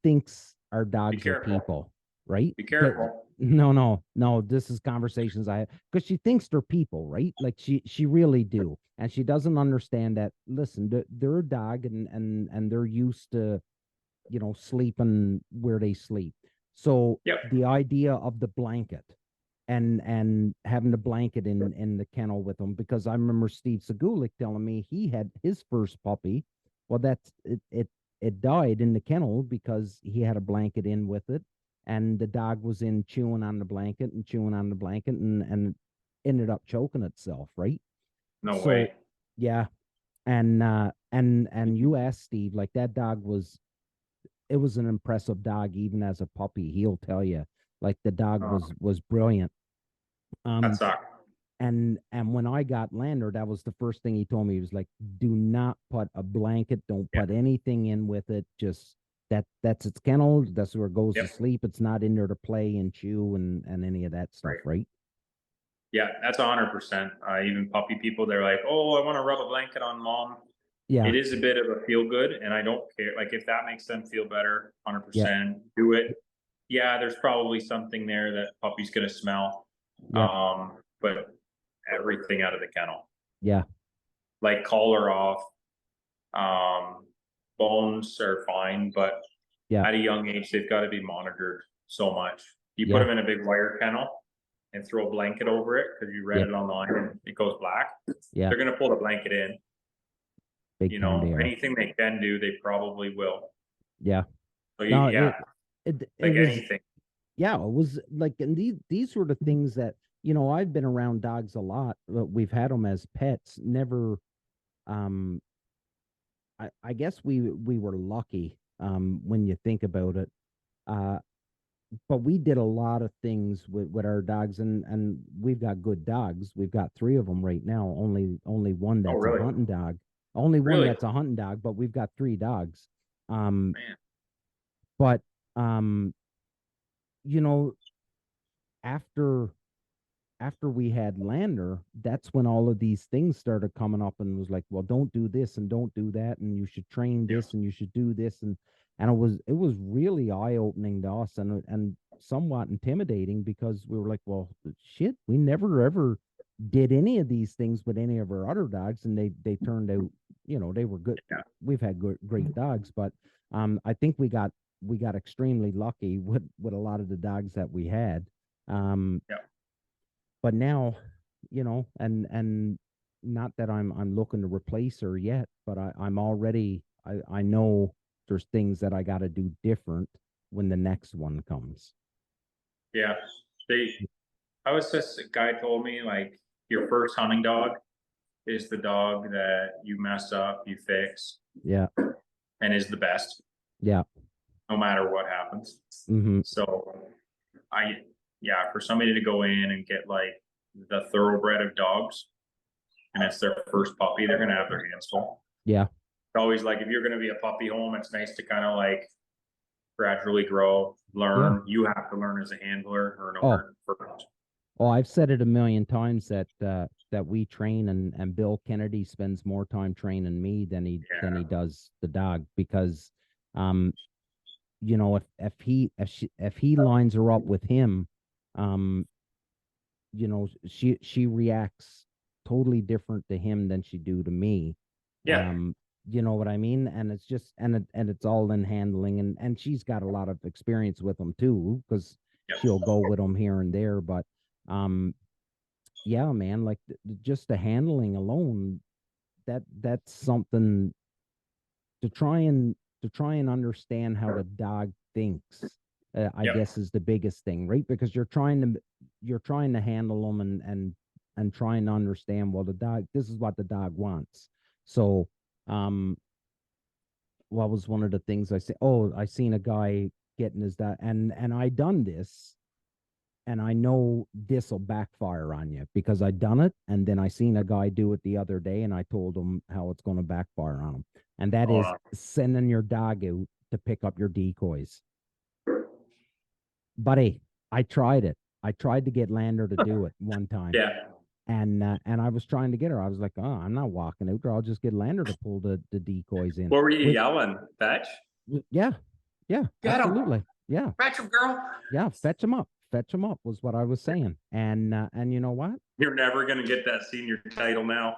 thinks our dogs are people, right? Be careful. No. This is conversations I have, because she thinks they're people, right? Like she really do, and she doesn't understand that. Listen, they're a dog, and they're used to, sleeping where they sleep. So the idea of the blanket, and having the blanket in the kennel with them, because I remember Steve Segulik telling me he had his first puppy. Well, it died in the kennel because he had a blanket in with it, and the dog was in chewing on the blanket and chewing on the blanket, and ended up choking itself, right? No way. Yeah. And you asked Steve, like, that dog was an impressive dog even as a puppy. He'll tell you, like, the dog was brilliant. That sucked. And when I got Lander, that was the first thing he told me. He was like, do not put a blanket, don't put anything in with it. Just that's its kennel. That's where it goes to sleep. It's not in there to play and chew and any of that stuff, right? Yeah, that's 100%. Even puppy people, they're like, oh, I want to rub a blanket on mom. Yeah. It is a bit of a feel good, and I don't care. Like, if that makes them feel better, 100%, do it. Yeah, there's probably something there that puppy's going to smell. But everything out of the kennel. Yeah. Like, collar off. Bones are fine, but at a young age, they've got to be monitored so much. You put them in a big wire kennel and throw a blanket over it because you read it online and it goes black. Yeah. They're going to pull the blanket in. Big anything they can do, they probably will. Yeah. So it was, anything. Yeah, it was like, and these were the things that, I've been around dogs a lot. We've had them as pets. Never, I guess we were lucky, when you think about it. But we did a lot of things with our dogs, and we've got good dogs. We've got 3 of them right now. Only one that's a hunting dog. Only one that's a hunting dog, but we've got 3 dogs. But after we had Lander, that's when all of these things started coming up, and was like, well, don't do this and don't do that, and you should train this and you should do this, and it was really eye-opening to us, and somewhat intimidating, because we were like, well, shit, we never ever did any of these things with any of our other dogs, and they turned out, they were good. We've had great dogs, but I think we got extremely lucky with a lot of the dogs that we had. But now, and not that I'm looking to replace her yet, but I'm already, I know there's things that I got to do different when the next one comes. Yeah. I was just, a guy told me, like, your first hunting dog is the dog that you mess up, you fix. Yeah. And is the best. Yeah. No matter what happens. Mm-hmm. So for somebody to go in and get, like, the thoroughbred of dogs, and it's their first puppy, they're going to have their hands full. Yeah. It's always like, if you're going to be a puppy home, it's nice to kind of, like, gradually grow, learn. Yeah. You have to learn as a handler or an owner first. Oh, I've said it a million times that we train, and Bill Kennedy spends more time training me than he does the dog, because if he lines her up with him, she reacts totally different to him than she do to me. Yeah. You know what I mean? And it's just, and it's all in handling, and she's got a lot of experience with them too, because she'll go with them here and there. But yeah, man, like, just the handling alone, that's something to try and understand how the dog thinks. I guess is the biggest thing, right? Because you're trying to handle them and trying to understand, well, this is what the dog wants. So, what was one of the things I said? Oh, I seen a guy getting his dog, and I done this, and I know this will backfire on you because I done it, and then I seen a guy do it the other day, and I told him how it's going to backfire on him, and that is sending your dog out to pick up your decoys. Buddy, I tried it. I tried to get Lander to do it one time. Yeah. And I was trying to get her. I was like, oh, I'm not walking out there. I'll just get Lander to pull the decoys in. What were you yelling? Fetch? Yeah. Yeah. Get absolutely. Him. Yeah. Fetch him, girl. Yeah. Fetch him up. Fetch him up was what I was saying. And you know what? You're never going to get that senior title now.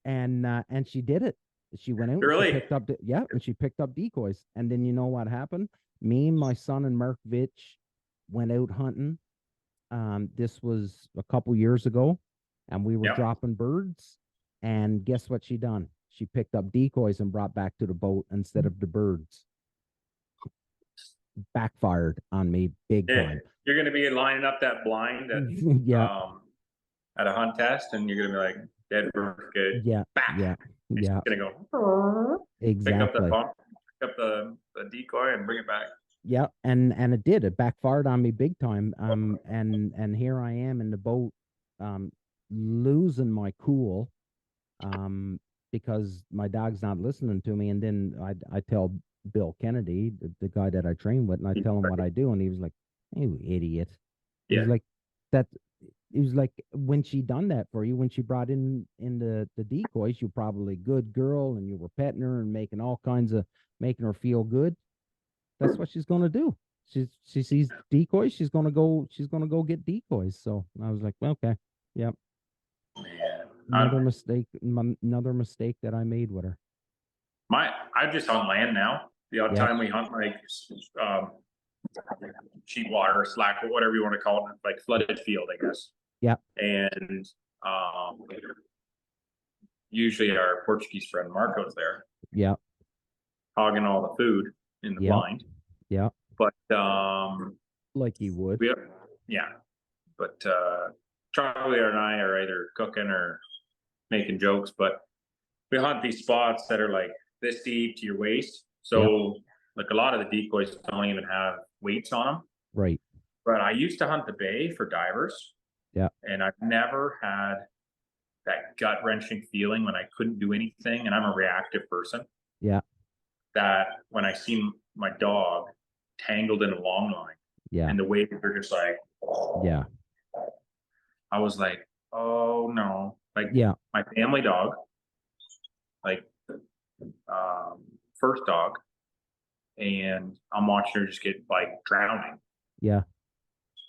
And she did it. She went out. Really? And she picked up and she picked up decoys. And then you know what happened? Me, my son, and Mark Vitch went out hunting. This was a couple years ago, and we were dropping birds. And guess what she done? She picked up decoys and brought back to the boat instead of the birds. Backfired on me big time. You're going to be lining up that blind at, at a hunt test, and you're going to be like, dead bird, good. Yeah. Back. Yeah. Yeah. Going to go. Exactly. Pick up the decoy and bring it back. Yeah, and it did. It backfired on me big time. And here I am in the boat, losing my cool, because my dog's not listening to me. And then I tell Bill Kennedy, the guy that I train with, and I tell him what I do, and he was like, "You idiot." He was like, "That." He was like, "When she done that for you, when she brought in the decoys, you're probably a good girl, and you were petting her and making all kinds of making her feel good. That's what she's gonna do. She sees decoys, she's gonna go get decoys." So I was like, okay, yep. Another mistake that I made with her. I just on land now. The odd time we hunt like Sheetwater, slack, whatever you want to call it, like flooded field, I guess. Yeah. And usually our Portuguese friend Marco's there. Yeah. Hogging all the food in the blind. Yeah. But like you would. But Charlie and I are either cooking or making jokes, but we hunt these spots that are like this deep to your waist. So like a lot of the decoys don't even have weights on them. Right. But I used to hunt the bay for divers. Yeah. And I've never had that gut wrenching feeling when I couldn't do anything. And I'm a reactive person. Yeah. That when I see my dog tangled in a long line. Yeah. And the waves are just like, yeah. I was like, oh no. Like my family dog, like first dog, and I'm watching her just get like drowning. Yeah.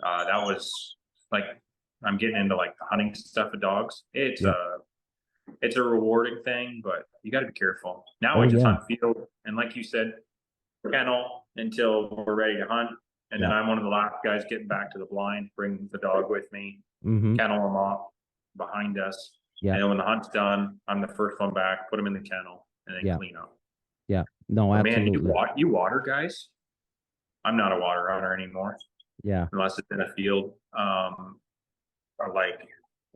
That was like, I'm getting into like the hunting stuff of dogs. It's a rewarding thing, but you got to be careful. Now we just hunt field, and like you said, kennel until we're ready to hunt. And then I'm one of the last guys getting back to the blind, bring the dog with me, kennel him off behind us. Yeah. And then when the hunt's done, I'm the first one back, put him in the kennel, and then clean up. Yeah. No, absolutely. Man, you water guys? I'm not a water runner anymore. Yeah. Unless it's in a field. Or like,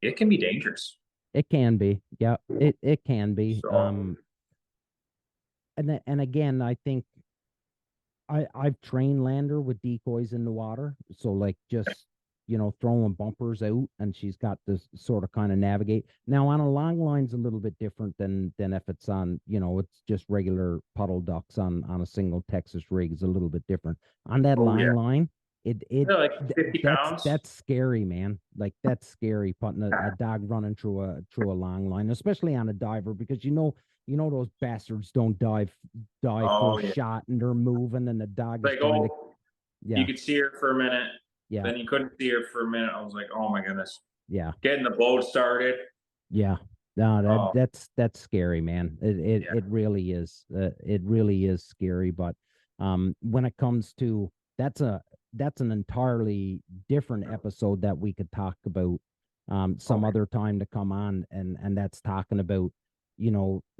it can be dangerous. It can be. Yeah. It can be. So, and again, I think I've trained Lander with decoys in the water. So like just, throwing bumpers out, and she's got this sort of kind of navigate. Now on a long line's a little bit different than if it's on, it's just regular puddle ducks on a single Texas rig is a little bit different. On that line, like 50 pounds. That's scary, man. Like that's scary putting a dog running through a long line, especially on a diver, because those bastards don't dive for a shot, and they're moving, and the dog is trying to, you could see her for a minute. Yeah. Then you couldn't see her for a minute. I was like, oh my goodness. Yeah. Getting the boat started. Yeah. No, that's scary, man. It really is. It really is scary. But when it comes to that's an entirely different episode that we could talk about some other time to come on, and that's talking about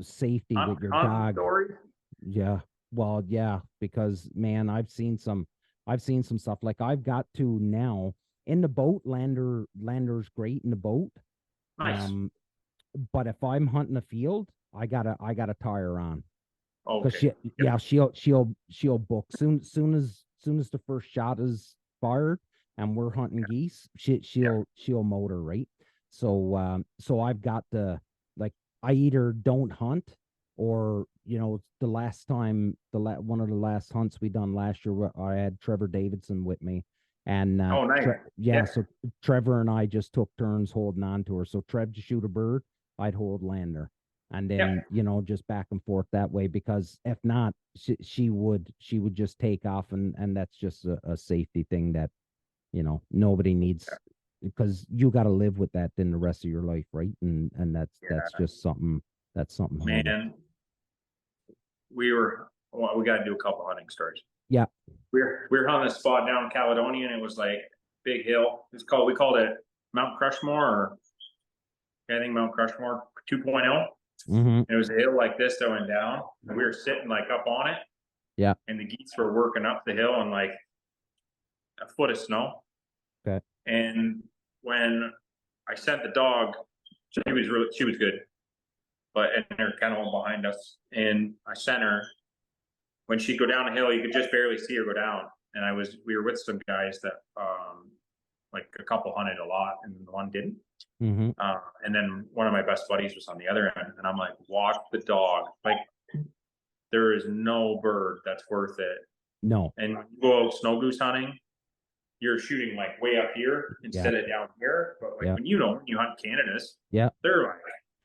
safety with your dog. Story? Yeah. Well, yeah, because man, I've seen some stuff. Like I've got to now in the boat. Lander's great in the boat. Nice. But if I'm hunting a field, I gotta tie her on. Okay. She'll book soon as the first shot is fired. and we're hunting geese, she'll motor, right? So so I've got the, like, I either don't hunt, or the last time, one of the last hunts we done last year, I had Trevor Davidson with me, and Oh, nice. so Trevor and I just took turns holding on to her. So Trev to shoot a bird, I'd hold Lander, and then just back and forth that way, because if not, she would just take off, and that's just a safety thing that nobody needs, because you got to live with that in the rest of your life, right? And that's just something Man, horrible. we got to do a couple hunting stories. Yeah. We were on a spot down in Caledonia, and it was like big hill. We called it Mount Crushmore, or I think Mount Crushmore 2.0. Mm-hmm. It was a hill like this that went down, and we were sitting like up on it. Yeah. And the geese were working up the hill, and like a foot of snow. Okay. And when I sent the dog, she was good, but in her kennel behind us, and I sent her. When she'd go down the hill, you could just barely see her go down. And we were with some guys that, like a couple hunted a lot, and one didn't. Mm-hmm. And then one of my best buddies was on the other end, and I'm like, watch the dog. Like, there is no bird that's worth it. No. And when you go out snow goose hunting, you're shooting like way up here instead of down here. But like when you hunt Canadas, they're like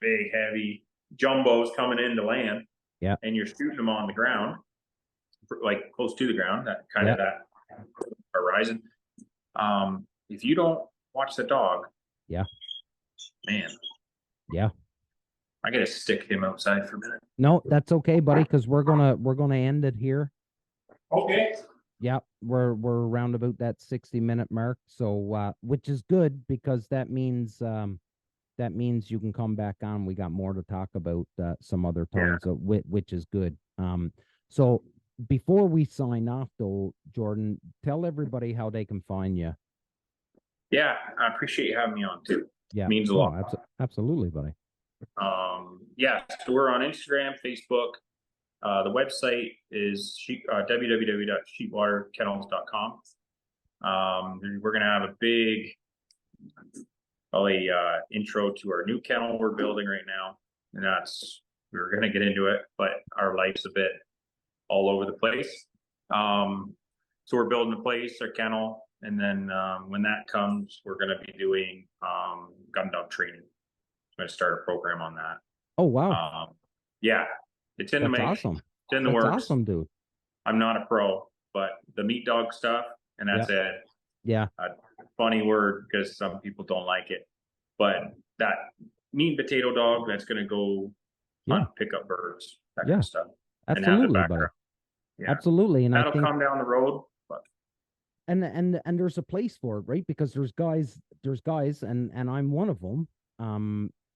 big, heavy jumbos coming into land. Yeah. And you're shooting them on the ground, like close to the ground, that kind of that horizon. If you don't watch the dog, man, I gotta stick him outside for a minute. No, that's okay, buddy, because we're gonna end it here. Okay. Yeah, we're around about that 60-minute mark, so which is good, because that means you can come back on. We got more to talk about some other times, which is good. So before we sign off, though, Jordan, tell everybody how they can find you. Yeah, I appreciate you having me on too. Yeah, it means a lot. Absolutely, buddy. So we're on Instagram, Facebook. The website is www.sheetwaterkennels.com. We're gonna have a big, probably intro to our new kennel we're building right now, and we're gonna get into it, but our life's a bit all over the place. So we're building a place, our kennel, and then when that comes, we're gonna be doing gun dog training. I'm gonna start a program on that. Oh wow! It's in the making. Awesome. It's in the works. Awesome, dude. I'm not a pro, but the meat dog stuff, and that's it. Yeah. Funny word, because some people don't like it, but that meat and potato dog that's going to go hunt, pick up birds, that kind of stuff. Absolutely, buddy. Absolutely, and that'll come down the road. But and there's a place for it, right? Because there's guys, and I'm one of them.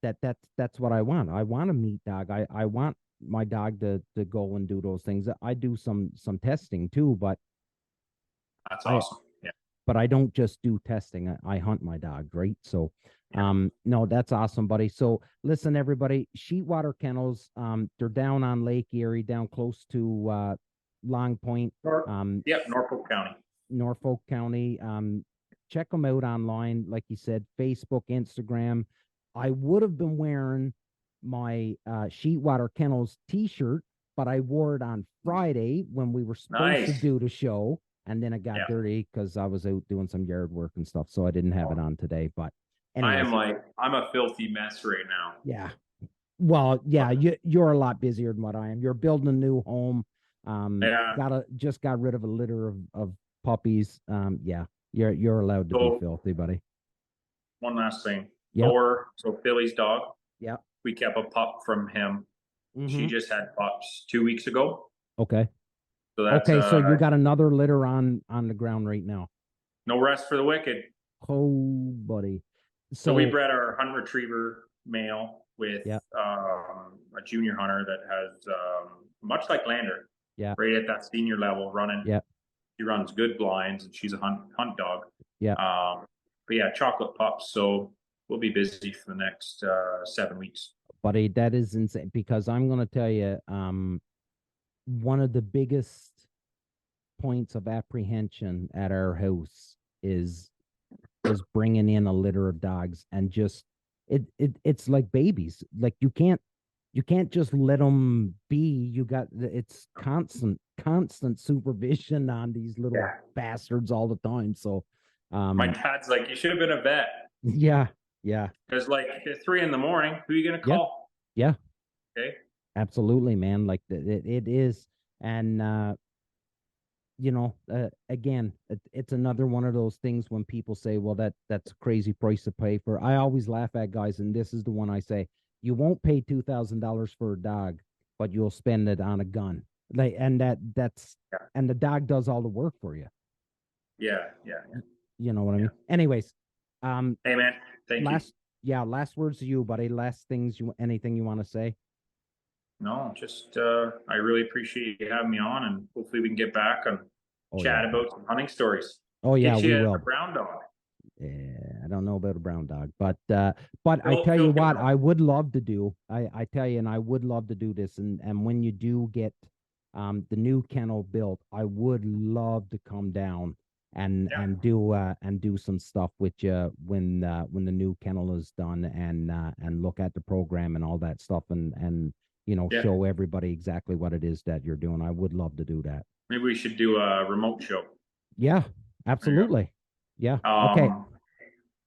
That's what I want. I want a meat dog. I want my dog to go and do those things. I do some testing too, but that's awesome. But I don't just do testing. I hunt my dog, right? So no, that's awesome, buddy. So listen, everybody, Sheetwater Kennels, they're down on Lake Erie, down close to Long Point. Norfolk County. Check them out online, like you said, Facebook, Instagram. I would have been wearing my Sheetwater Kennels t-shirt, but I wore it on Friday when we were supposed to do the show, and then it got dirty because I was out doing some yard work and stuff, so I didn't have it on today. But anyways, I'm a filthy mess right now. Yeah. Well, yeah, you're a lot busier than what I am. You're building a new home. Just got rid of a litter of puppies. You're allowed to be filthy, buddy. One last thing. Thor, so Billy's dog. Yeah. We kept a pup from him. She just had pups 2 weeks ago. Okay. So that's so you got another litter on the ground right now. No rest for the wicked. Oh, buddy. So we bred our hunt retriever male with a junior hunter that has much like Lander. Yeah. Right at that senior level running. Yeah. She runs good blinds, and she's a hunt dog. Yeah. But chocolate pups. So we'll be busy for the next 7 weeks. Buddy, that is insane, because I'm going to tell you, one of the biggest points of apprehension at our house is bringing in a litter of dogs, and just it's like babies. Like you can't just let them be. It's constant supervision on these little bastards all the time. So my dad's like, you should have been a vet. Yeah. Because like at 3 a.m, who are you gonna call? Yeah. Okay. Absolutely, man. Like it is. And again, it's another one of those things when people say, well, that's a crazy price to pay for. I always laugh at guys, and this is the one I say, you won't pay $2,000 for a dog, but you'll spend it on a gun. Like, and and the dog does all the work for you. Yeah. You know what I mean? Anyways, hey man, thank you. Last words to you, buddy. Last things anything you want to say? No, just I really appreciate you having me on, and hopefully we can get back and chat about some hunting stories. Oh yeah, we will. A brown dog. Yeah, I don't know about a brown dog, but I tell you what, I would love to do. I tell you, and I would love to do this. And when you do get the new kennel built, I would love to come down and do some stuff with you when the new kennel is done, and look at the program and all that stuff, and show everybody exactly what it is that you're doing. I would love to do that. Maybe we should do a remote show. Yeah, absolutely. Yeah. Okay.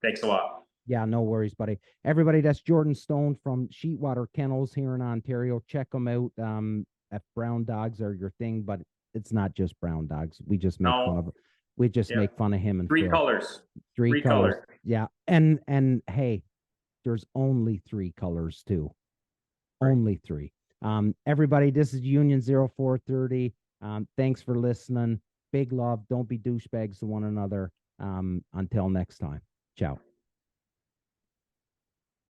Thanks a lot. Yeah, no worries, buddy. Everybody, that's Jordan Stone from Sheetwater Kennels here in Ontario. Check them out. If brown dogs are your thing, but it's not just brown dogs. We just make fun of it. We just make fun of him and three Phil. Colors. Three colors. Yeah. And hey, there's only 3 colors too. Right. Only 3. Everybody, this is Union 0430. Thanks for listening. Big love. Don't be douchebags to one another. Until next time. Ciao.